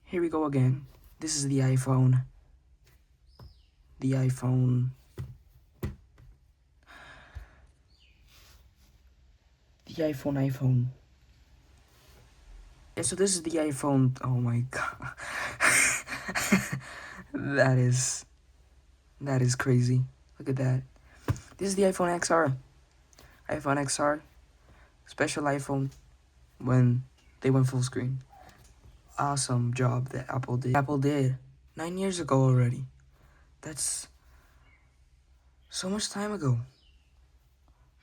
Here we go again. This is the iPhone. The iPhone. Yeah, so this is the iPhone. Oh my god. That is crazy. Look at that. This is the iPhone XR. iPhone XR. Special iPhone when they went full screen. Awesome job that Apple did. 9 years ago already. That's so much time ago.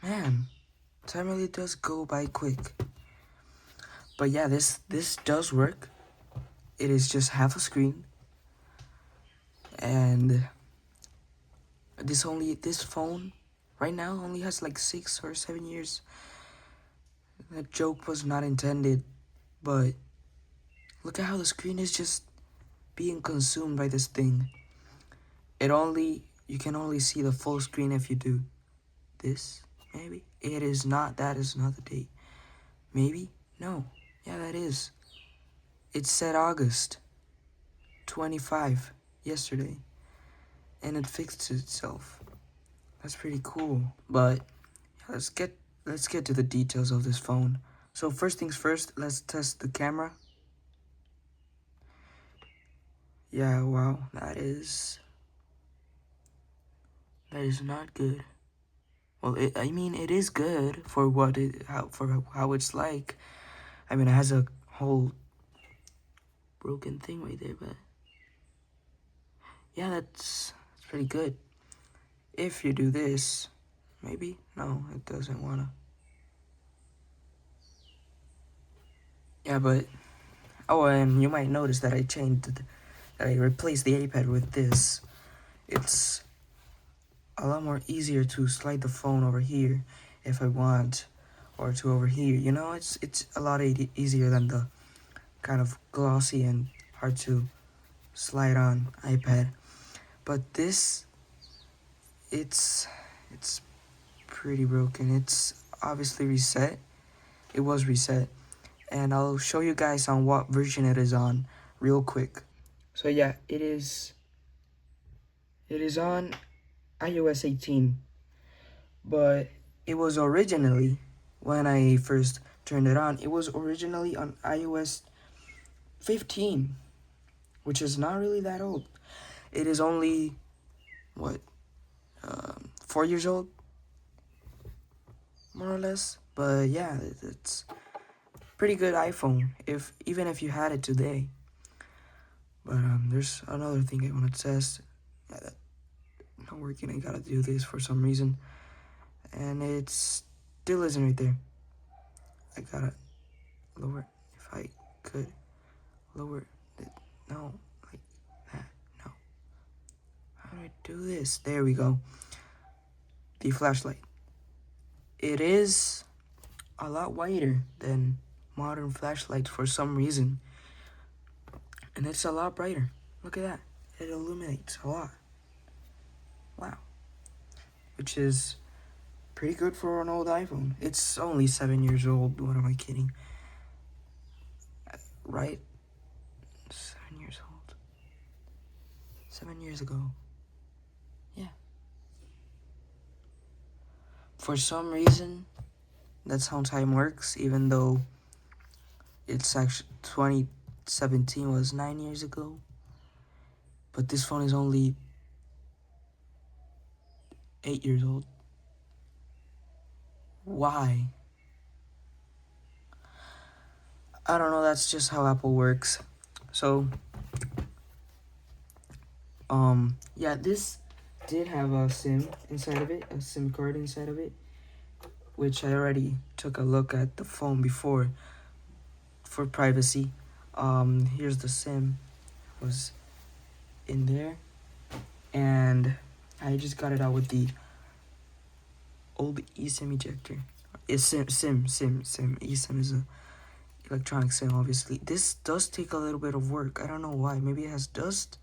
Man, time really does go by quick. But yeah, this does work. It is just half a screen. And this phone right now only has like 6 or 7 years. That joke was not intended, but look at how the screen is just being consumed by this thing. You can only see the full screen if you do this, maybe. That is not the date. Maybe? No. Yeah, that is. It said August 25 yesterday, and it fixed itself. That's pretty cool. But let's get to the details of this phone. So first things first, let's test the camera. Yeah, wow, that is not good. Well, I mean, it is good for how it's like. I mean, it has a whole broken thing right there, but yeah, that's pretty good. If you do this, maybe no, it doesn't wanna. Yeah, but oh, and you might notice that I replaced the iPad with this. It's a lot more easier to slide the phone over here if I want, or to over here. You know, it's a lot easier than the kind of glossy and hard to slide on iPad. But this, it's pretty broken. It's obviously reset. It was reset, and I'll show you guys on what version it is on real quick. So yeah, it is on iOS 18, but it was originally, when I first turned it on, it was originally on iOS 15, which is not really that old. It is only, what, 4 years old, more or less. But yeah, it's pretty good iPhone, even if you had it today. But there's another thing I want to test. Yeah, that's not working. I gotta do this for some reason, and it still isn't right there. I gotta lower, if I could lower it. No, like that. No. How do I do this? There we go. The flashlight. It is a lot whiter than modern flashlights for some reason. And it's a lot brighter. Look at that. It illuminates a lot. Wow. Which is pretty good for an old iPhone. It's only 7 years old. What am I kidding? Right? 7 years old. 7 years ago. Yeah. For some reason, that's how time works, even though it's actually 2017 was 9 years ago. But this phone is only 8 years old. Why? I don't know, that's just how Apple works. So, yeah, this did have a SIM inside of it, a SIM card inside of it, which I already took a look at the phone before for privacy. Here's the SIM, was in there, and I just got it out with the old eSIM ejector. It's SIM. eSIM is a electronic SIM, obviously. This does take a little bit of work. I don't know why. Maybe it has dust.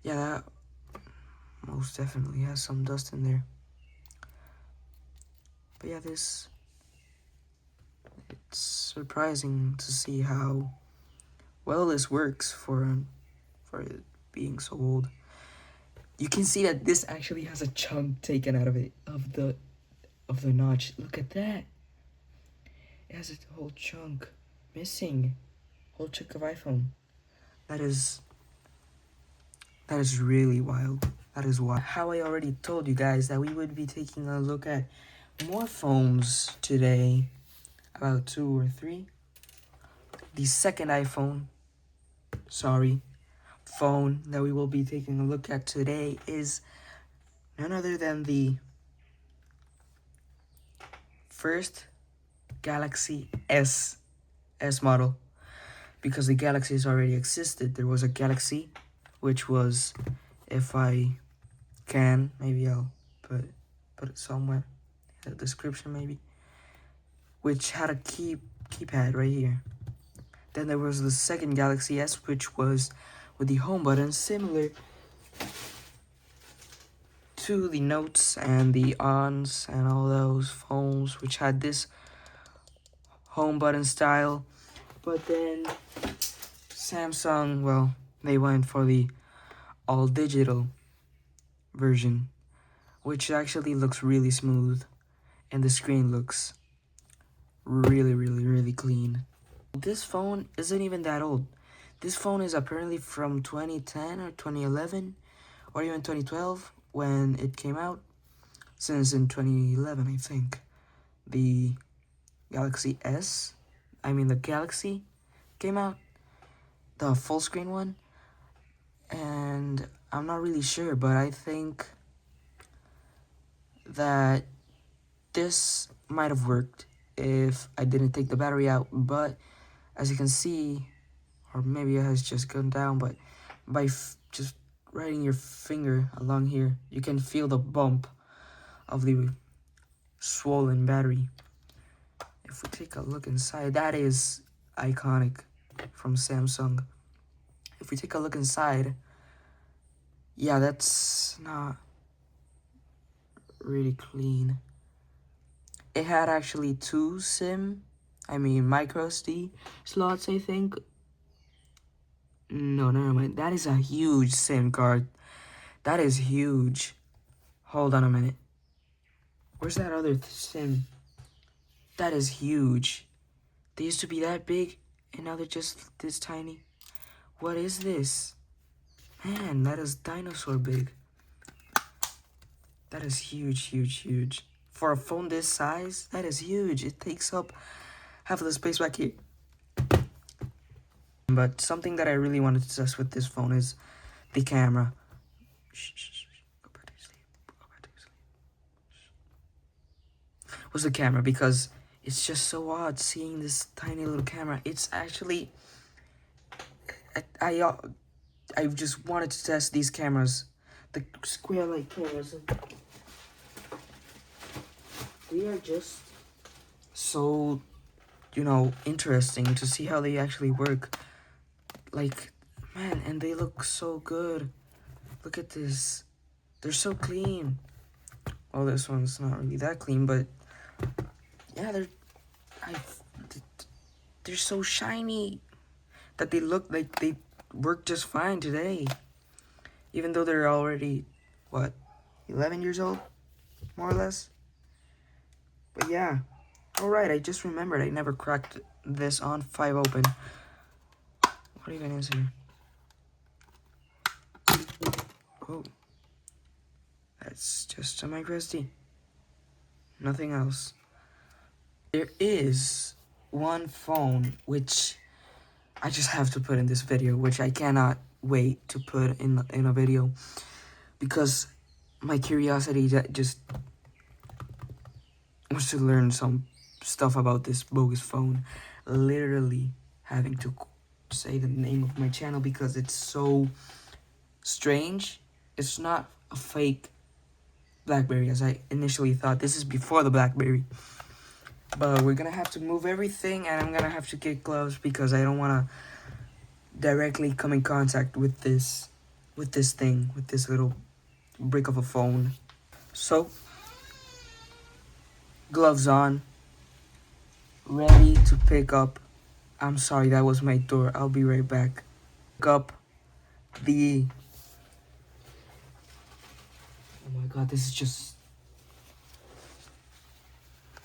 Yeah, that most definitely has some dust in there. But yeah, it's surprising to see how well this works for it being so old. You can see that this actually has a chunk taken out of it, of the notch. Look at that. It has a whole chunk missing. Whole chunk of iPhone. That is really wild. That is wild. How I already told you guys that we would be taking a look at more phones today. About 2 or 3. The second iPhone, phone that we will be taking a look at today is none other than the first Galaxy S model. Because the Galaxies already existed. There was a Galaxy, which was, if I can, maybe I'll put it somewhere in the description maybe, which had a keypad right here. Then there was the second Galaxy S, which was with the home button, similar to the Notes and the Ons and all those phones, which had this home button style. But then Samsung, well, they went for the all digital version, which actually looks really smooth, and the screen looks really clean. This phone isn't even that old. This phone is apparently from 2010 or 2011 or even 2012 when it came out, since in 2011 I think the Galaxy came out, the full screen one, and I'm not really sure, but I think that this might have worked if I didn't take the battery out. But as you can see, or maybe it has just gone down, but by just riding your finger along here, you can feel the bump of the swollen battery. If we take a look inside, that is iconic from Samsung. If we take a look inside, yeah, that's not really clean. It had actually 2 micro SD slots, I think. No, never mind. That is a huge SIM card. That is huge. Hold on a minute. Where's that other SIM? That is huge. They used to be that big, and now they're just this tiny. What is this? Man, that is dinosaur big. That is huge. For a phone this size, that is huge. It takes up half of the space back here. But something that I really wanted to test with this phone is the camera. Go back to sleep. Was the camera, because it's just so odd seeing this tiny little camera. It's actually, I just wanted to test these cameras, the square light cameras. They are just so, interesting to see how they actually work. Like, man, and they look so good. Look at this. They're so clean. Well, this one's not really that clean, but yeah, they're so shiny that they look like they work just fine today. Even though they're already, 11 years old? More or less? But yeah. Alright, I just remembered I never cracked this on 5 open. What even is here? Oh. That's just a micro SD. Nothing else. There is one phone which I just have to put in this video, which I cannot wait to put in a video, because my curiosity just wants to learn some stuff about this bogus phone. Literally having to say the name of my channel because it's so strange. It's not a fake BlackBerry as I initially thought. This is before the BlackBerry. But we're gonna have to move everything, and I'm gonna have to get gloves because I don't wanna directly come in contact with this little brick of a phone. So, gloves on, ready to pick up I'm sorry, that was my door. I'll be right back. Look up the... Oh my god, this is just...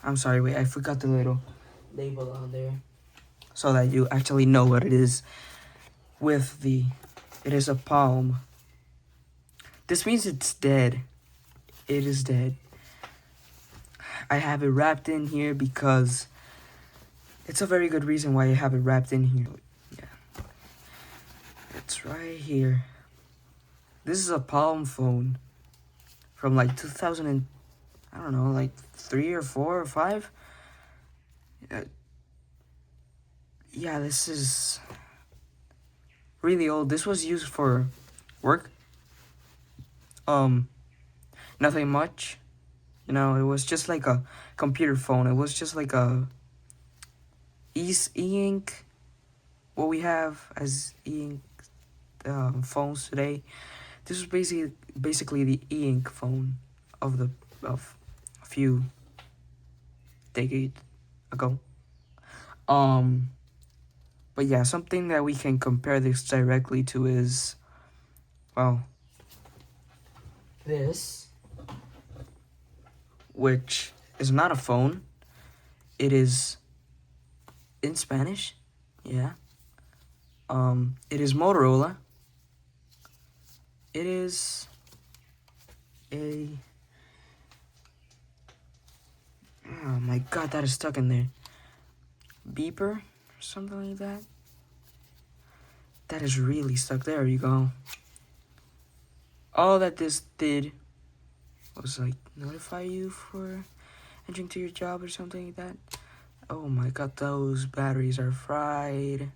I'm sorry, wait, I forgot the little label on there. So that you actually know what it is. With the... It is a palm. This means it's dead. It is dead. I have it wrapped in here because... It's a very good reason why I have it wrapped in here. Yeah. It's right here. This is a palm phone. From like 2000 and... I don't know, like 3 or 4 or 5? Yeah, this is really old. This was used for work. Nothing much. You know, it was just like a computer phone. It was just like a e-ink. What we have as e-ink phones today. This was basically the e-ink phone of a few decades ago. But yeah, something that we can compare this directly to is, well, this, which is not a phone. It is in Spanish, yeah. It is Motorola. It is a... Oh my god, that is stuck in there. Beeper or something like that. That is really stuck. There you go. All that this did was like notify you for entering to your job or something like that. Oh my god, those batteries are fried.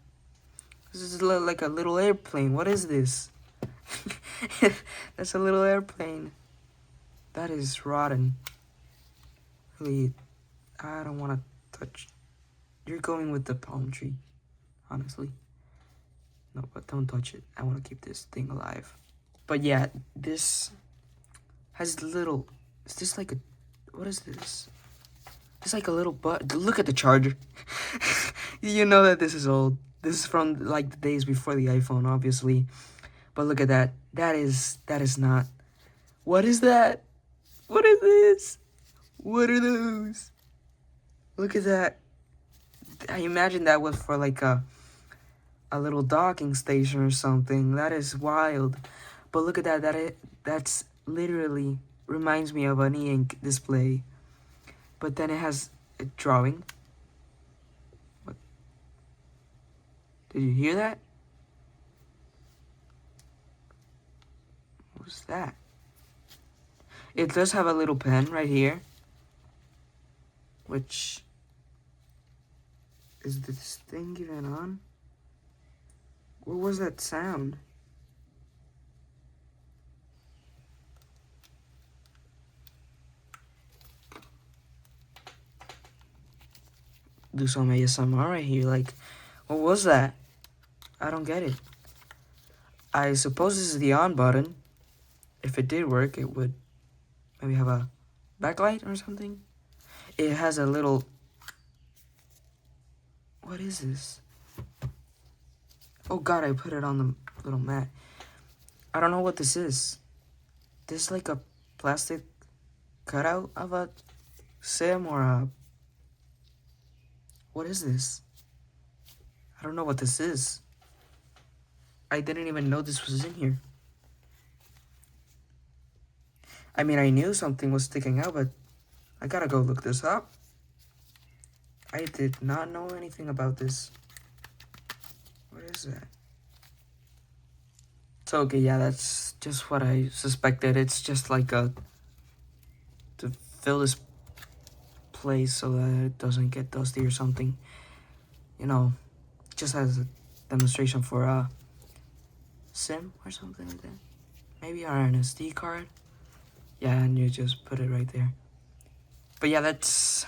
This is like a little airplane. What is this? That's a little airplane. That is rotten. Really, I don't want to touch. You're going with the palm tree, honestly. No, but don't touch it. I want to keep this thing alive. But yeah, this has little... Is this like a... What is this? It's like a little butt. Look at the charger. You know that this is old. This is from like the days before the iPhone, obviously. But look at that. That is not... What is that? What is this? What are those? Look at that. I imagine that was for like a little docking station or something. That is wild. But look at that. That's literally reminds me of an e-ink display. But then it has a drawing. What? Did you hear that? What was that? It does have a little pen right here. Which... Is this thing even on? What was that sound? Do some ASMR right here. Like, what was that? I don't get it. I suppose this is the on button. If it did work, it would maybe have a backlight or something. It has a little... What is this? Oh god, I put it on the little mat. I don't know what this is. This is like a plastic cutout of a sim or a... What is this? I don't know what this is. I didn't even know this was in here. I mean, I knew something was sticking out, but I gotta go look this up. I did not know anything about this. What is that? So, okay, yeah, that's just what I suspected. It's just like to fill this place so that it doesn't get dusty or something. You know, just as a demonstration for a sim or something like that. Maybe an SD card. Yeah, and you just put it right there. But yeah, it's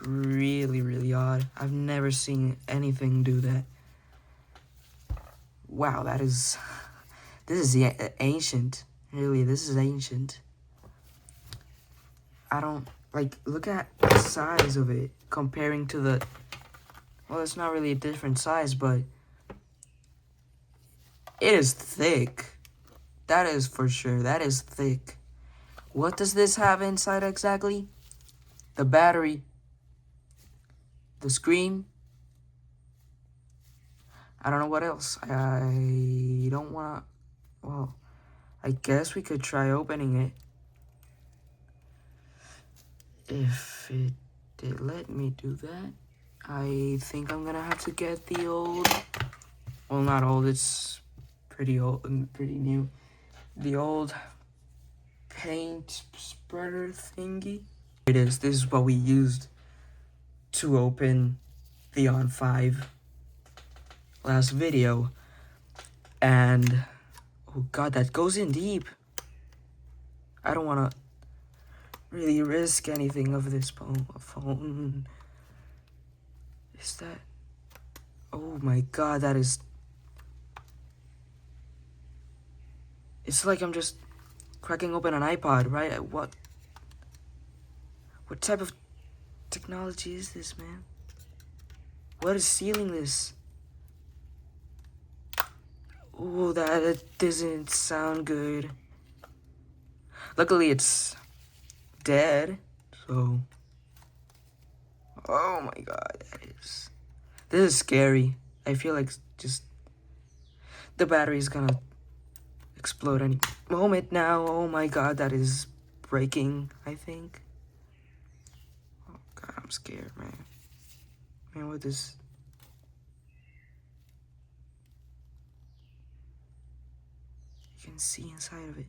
really, really odd. I've never seen anything do that. Wow, this is ancient. Really, this is ancient. I don't, like, look at the size of it comparing to the Well, it's not really a different size, but it is thick. That is for sure. That is thick. What does this have inside exactly? The battery. The screen. I don't know what else. I don't want to... Well, I guess we could try opening it. If it did let me do that. I think I'm gonna have to get the old... Well, not old. It's pretty old and pretty new. The old paint spreader thingy. It is. This is what we used to open the On 5 last video. And oh god, that goes in deep. I don't want to really risk anything of this phone. Is that... Oh my god, that is... It's like I'm just cracking open an iPod, right? What type of technology is this, man? What is sealing this? Oh, that doesn't sound good. Luckily, it's dead, so... Oh my god, this is scary. I feel like just... The battery's gonna explode any moment now. Oh my god, that is breaking, I think. Oh god, I'm scared, man. Man, what this... You can see inside of it.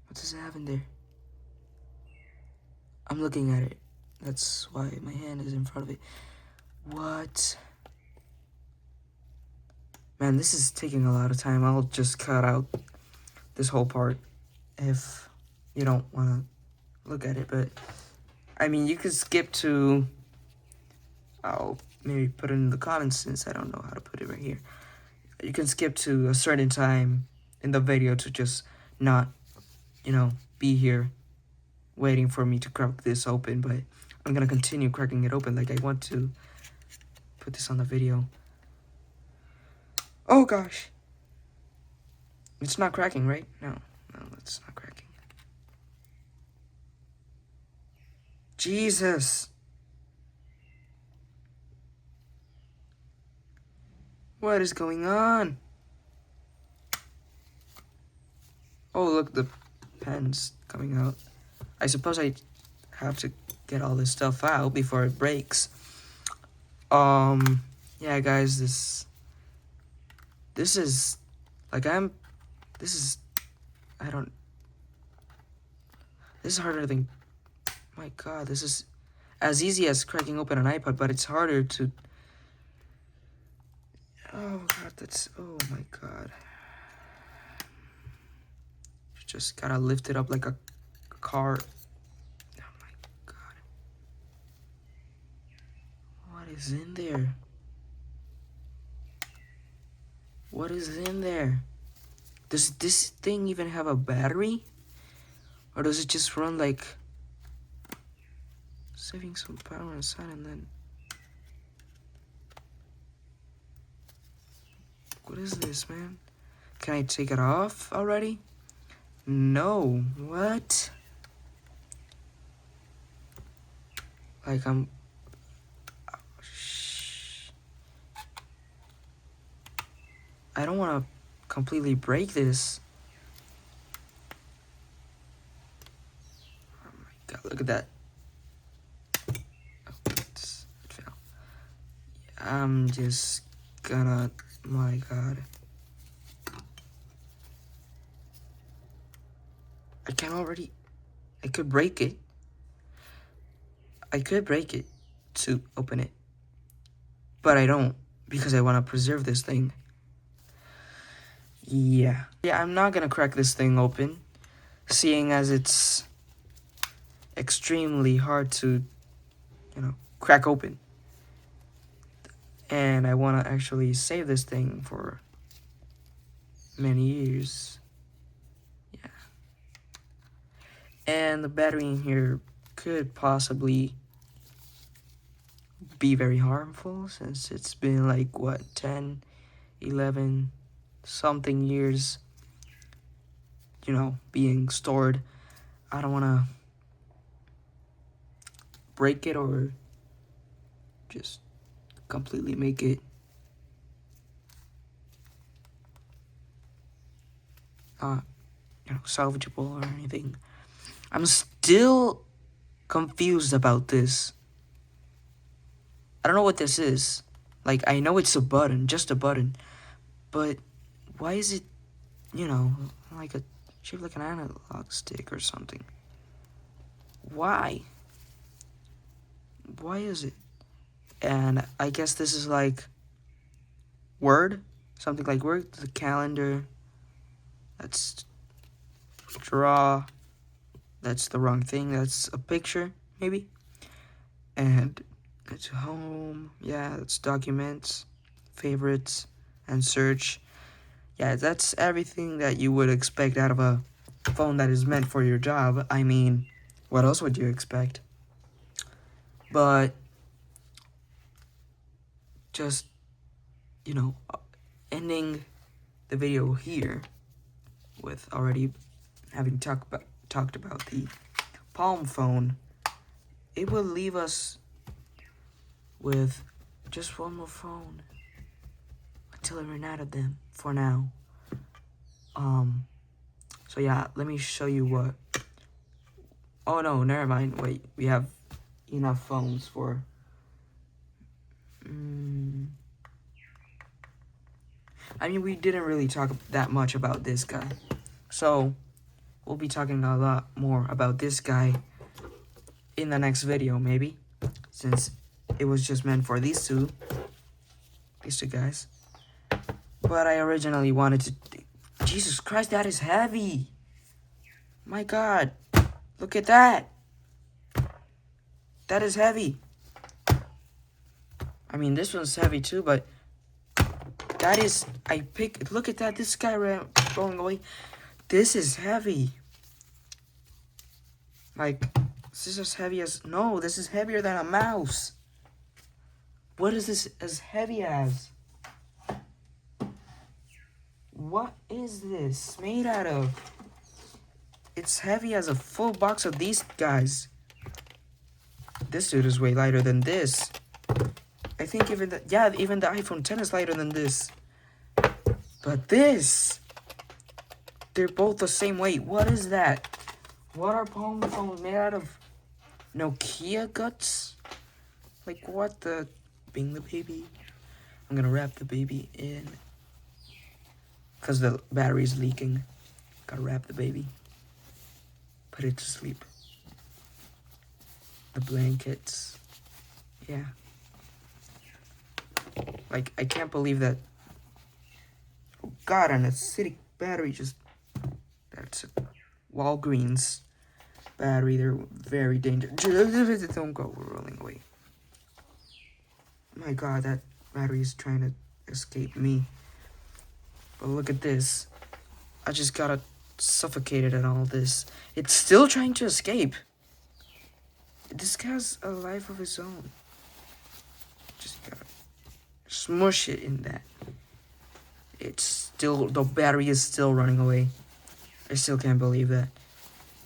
What does it have in there? I'm looking at it. That's why my hand is in front of it. What? Man, this is taking a lot of time. I'll just cut out this whole part if you don't want to look at it. But, I mean, you could skip to... I'll maybe put it in the comments since I don't know how to put it right here. You can skip to a certain time in the video to just not, you know, be here waiting for me to crack this open. But I'm going to continue cracking it open like I want to put this on the video. Oh gosh. It's not cracking, right? No, it's not cracking. Jesus. What is going on? Oh, look, the pen's coming out. I suppose I have to get all this stuff out before it breaks. Yeah, guys, this is, like, this is harder than, my god, this is as easy as cracking open an iPod, but it's harder to, oh god, oh my god. You just gotta lift it up like a car. Oh my god. What is in there? What is in there? Does this thing even have a battery? Or does it just run like saving some power inside and then... What is this, man? Can I take it off already? No. What? Like I'm... I don't want to completely break this. Oh my god, look at that. Oh, it fell. I'm just gonna... My god. I can already... I could break it. I could break it to open it. But I don't, because I want to preserve this thing. Yeah, I'm not gonna crack this thing open, seeing as it's extremely hard to, you know, crack open. And I want to actually save this thing for many years. Yeah. And the battery in here could possibly be very harmful, since it's been like, what, 10, 11 something years, you know, being stored. I don't want to break it or just completely make it not, you know, salvageable or anything. I'm still confused about this. I don't know what this is. Like, I know it's a button, just a button, but why is it, you know, like a shaped like an analog stick or something? Why? Why is it? And I guess this is like Word, something like Word, the calendar. That's draw. That's the wrong thing. That's a picture, maybe. And it's home. Yeah, that's documents, favorites, and search. Yeah, that's everything that you would expect out of a phone that is meant for your job. I mean, what else would you expect? But just, you know, ending the video here with already having talked about the Palm phone, it will leave us with just one more phone until I run out of them for now. So yeah, let me show you what. Oh no, never mind. Wait, we have enough phones for. I mean, we didn't really talk that much about this guy, so we'll be talking a lot more about this guy in the next video, maybe, since it was just meant for these two guys. But I originally wanted to. Jesus Christ, that is heavy. My God, look at that. That is heavy. I mean, this one's heavy too, but that is. Look at that. This guy rolling away. This is heavy. Like, this is as heavy as. No, this is heavier than a mouse. What is this as heavy as? What is this made out of? It's heavy as a full box of these guys. This dude is way lighter than this. I think even the iPhone 10 is lighter than this. But this, they're both the same weight. What is that? What are Palm phones made out of? Nokia guts? Like what the? Being the baby. I'm gonna wrap the baby in. Because the battery's leaking. Gotta wrap the baby. Put it to sleep. The blankets. Yeah. Like, I can't believe that. Oh God, an acidic battery just. That's a Walgreens battery. They're very dangerous. Don't go. We're rolling away. My God, that battery is trying to escape me. But look at this. I just got suffocated in all this. It's still trying to escape. This guy has a life of his own. Just gotta smush it in that. It's still, the battery is still running away. I still can't believe that.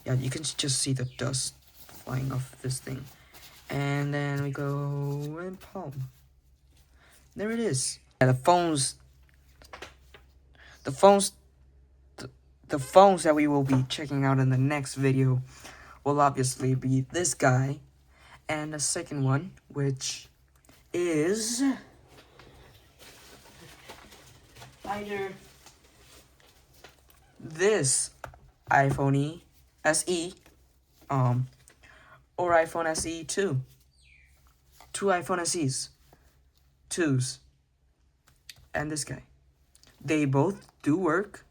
Yeah, you can just see the dust flying off this thing. And then we go in Palm. There it is. Yeah, the phones that we will be checking out in the next video will obviously be this guy, and the second one, which is either this iPhone SE, or iPhone SE 2. Two iPhone SEs, 2s, and this guy. They both do work.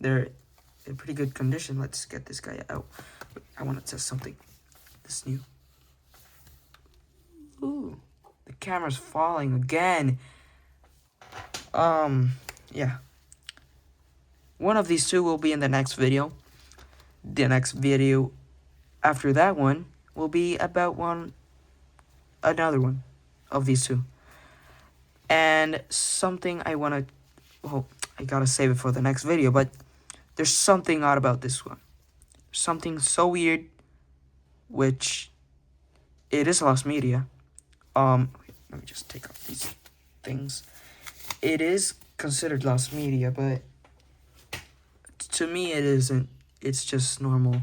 They're in pretty good condition. Let's get this guy out. I want to test something. This new. Ooh, the camera's falling again. Yeah. One of these two will be in the next video. The next video after that one will be about one another one of these two. And something I want to, well, I gotta save it for the next video, but there's something odd about this one. Something so weird, which it is lost media. Let me just take off these things. It is considered lost media, but to me it isn't. It's just normal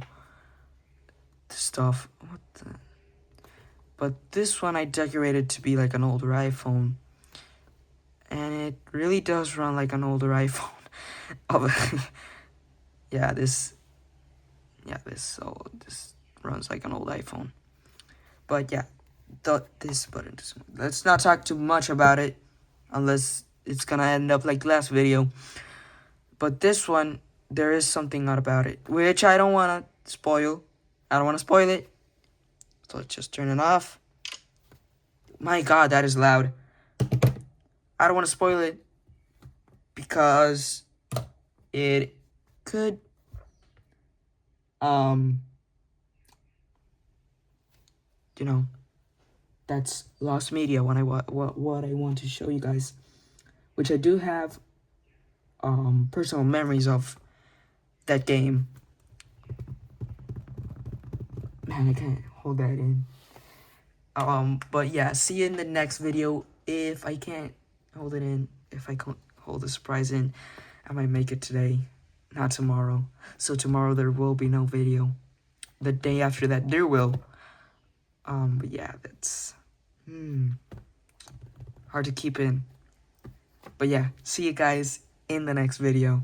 stuff. What the? But this one I decorated to be like an older iPhone. And it really does run like an older iPhone. yeah, this runs like an old iPhone. But yeah, this button. Let's not talk too much about it, unless it's gonna end up like last video. But this one, there is something odd about it, which I don't wanna spoil. I don't wanna spoil it. So let's just turn it off. My God, that is loud. I don't want to spoil it because it could you know, that's lost media when what I want to show you guys, which I do have personal memories of that game. Man, I can't hold that in. But yeah, see you in the next video. If I can't hold it in, if I can't hold the surprise in, I might make it today, not tomorrow. So tomorrow there will be no video. The day after that there will. But yeah, that's hard to keep in. But yeah, see you guys in the next video.